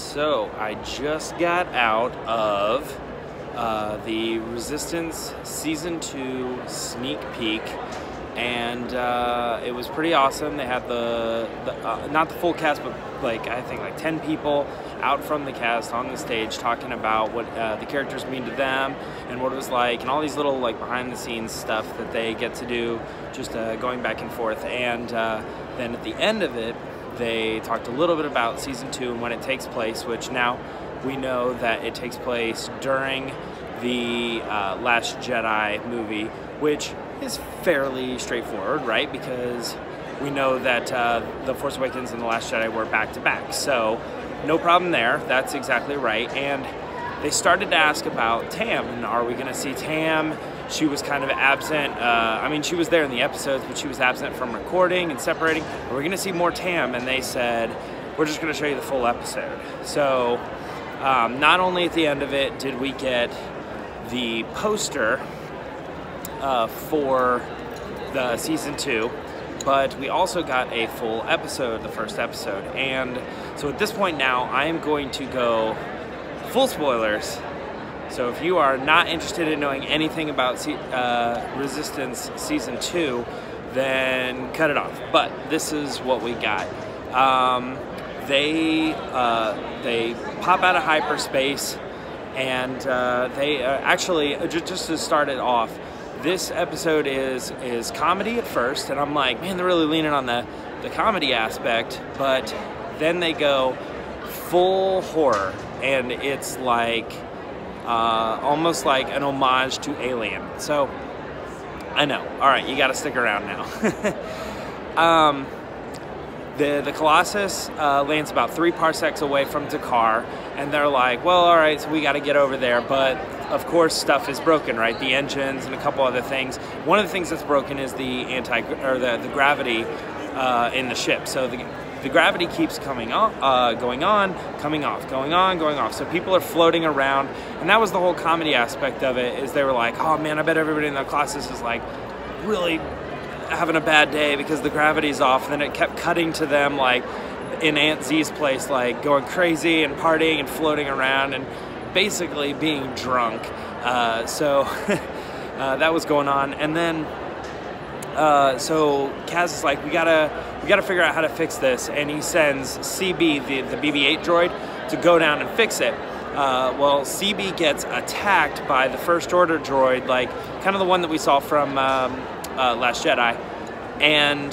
So I just got out of the Resistance Season 2 sneak peek, and it was pretty awesome. They had the not the full cast, but I think 10 people out from the cast on the stage talking about what the characters mean to them and what it was like, and all these little behind the scenes stuff that they get to do, just going back and forth. And then at the end of it, they talked a little bit about Season 2 and when it takes place, which now we know that it takes place during the Last Jedi movie, which is fairly straightforward, right? Because we know that The Force Awakens and The Last Jedi were back-to-back, so no problem there. That's exactly right. And they started to ask about Tam, and are we going to see Tam? She was kind of absent. I mean, she was there in the episodes, but she was absent from recording and separating. Are we going to see more Tam? And they said, we're just going to show you the full episode. So not only at the end of it did we get the poster for the Season 2, but we also got a full episode, the first episode. And so at this point now, I am going to go full spoilers. So if you are not interested in knowing anything about Resistance Season 2, then cut it off. But this is what we got. They pop out of hyperspace, and they actually, just to start it off, this episode is comedy at first, and I'm like, man, they're really leaning on the comedy aspect, but then they go full horror, and it's almost like an homage to Alien. So I know, all right, you got to stick around now. The Colossus lands about 3 parsecs away from Dakar, and they're like, well, all right, so we got to get over there, but of course stuff is broken, right? The engines and a couple other things. One of the things that's broken is the gravity in the ship. So the gravity keeps coming on, going on, coming off, going on, going off. So people are floating around, and that was the whole comedy aspect of it. Is they were like, oh man, I bet everybody in the Colossus is really having a bad day because the gravity's off. And then it kept cutting to them in Aunt Z's place, going crazy and partying and floating around and basically being drunk. So that was going on. And then so Kaz is like, we gotta figure out how to fix this, and he sends CB, the BB-8 droid, to go down and fix it. Well, CB gets attacked by the First Order droid, kind of the one that we saw from Last Jedi, and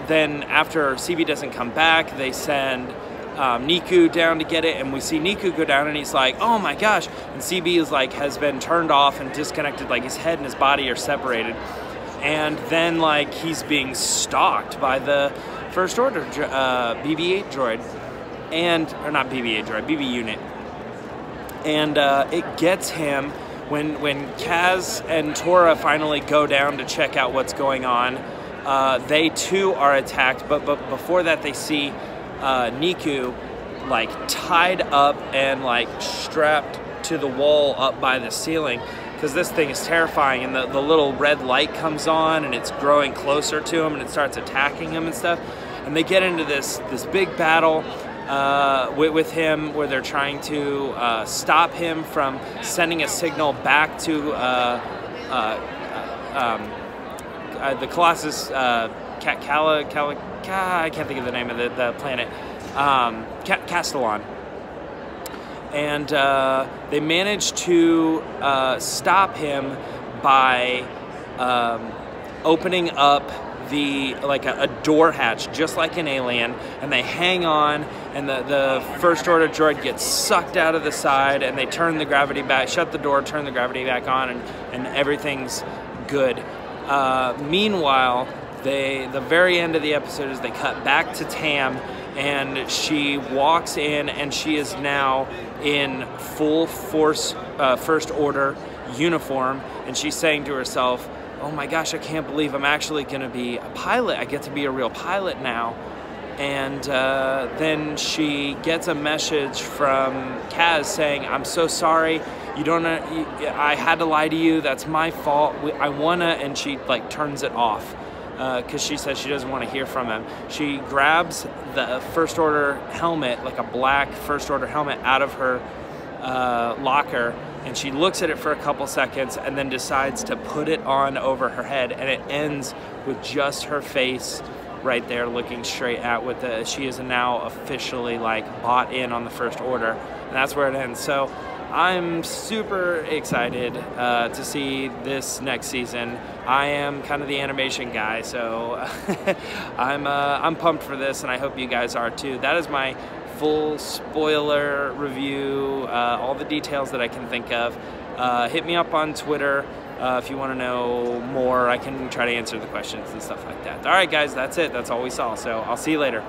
then after CB doesn't come back, they send Niku down to get it, and we see Niku go down, and he's like, oh my gosh, and CB is has been turned off and disconnected, his head and his body are separated, and then he's being stalked by the First Order BB-8 droid, or not BB-8 droid, BB unit, and it gets him when Kaz and Tora finally go down to check out what's going on. They too are attacked, but before that they see Niku tied up and strapped to the wall up by the ceiling, because this thing is terrifying, and the little red light comes on and it's growing closer to him and it starts attacking him and stuff, and they get into this big battle with him, where they're trying to stop him from sending a signal back to the Colossus, I can't think of the name of the planet, Castellon. And they managed to stop him by opening up a door hatch, just like an alien, and they hang on, and the First Order droid gets sucked out of the side, and they turn the gravity back, shut the door, turn the gravity back on, and everything's good. Meanwhile, the very end of the episode is they cut back to Tam, and she walks in, and she is now in full Force First Order uniform, and she's saying to herself, oh my gosh, I can't believe I'm actually going to be a pilot. I get to be a real pilot now. And then she gets a message from Kaz saying, I'm so sorry. I had to lie to you. That's my fault. I wanna, and she turns it off. because she says she doesn't want to hear from him. She grabs the First Order helmet, like a black First Order helmet, out of her locker, and she looks at it for a couple seconds and then decides to put it on over her head, and it ends with just her face right there looking straight at with the, she is now officially like bought in on the First Order, and that's where it ends. So I'm super excited to see this next season. I am kind of the animation guy, so I'm pumped for this, and I hope you guys are too. That is my full spoiler review, all the details that I can think of. Hit me up on Twitter if you want to know more. I can try to answer the questions and stuff like that. All right, guys, that's it. That's all we saw. So I'll see you later.